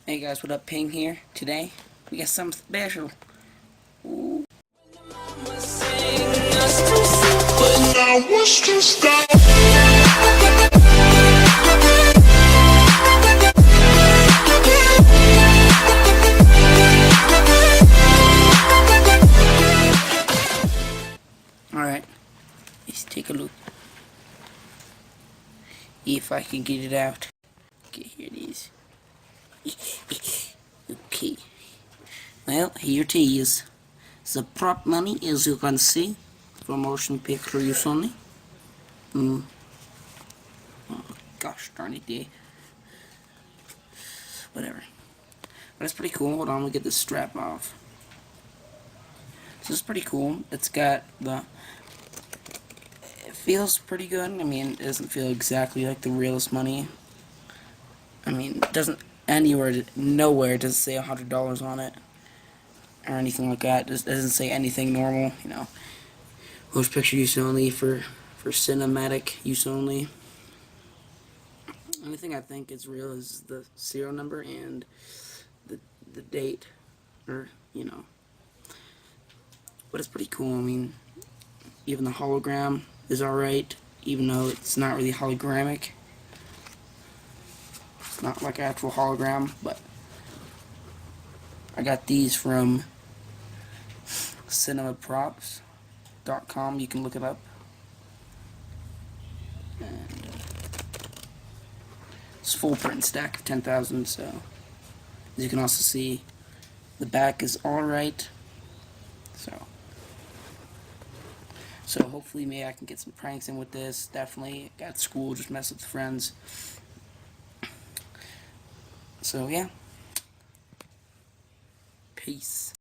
Hey guys, what up? Ping here. Today, we got something special. Ooh. Alright, let's take a look. If I can get it out. Okay, here it is. Okay. Well, here it is. The prop money, as you can see, for motion picture use only. Oh, gosh darn it, there. Whatever. But it's pretty cool. Hold on, we'll get this strap off. So it's pretty cool. It's got the... It feels pretty good. I mean, it doesn't feel exactly like the realest money. I mean, it doesn't... Nowhere does it say $100 on it. Or anything like that. It doesn't say anything normal, you know. Motion picture use only, for cinematic use only. Only thing I think is real is the serial number and the date, or you know. But it's pretty cool. I mean, even the hologram is alright, even though it's not really hologramic. It's not like an actual hologram, but I got these from cinemaprops.com. You can look it up. And it's full print stack of 10,000, so as you can also see, the back is alright. So hopefully maybe I can get some pranks in with this. Definitely at school, just mess with friends. So yeah. Peace.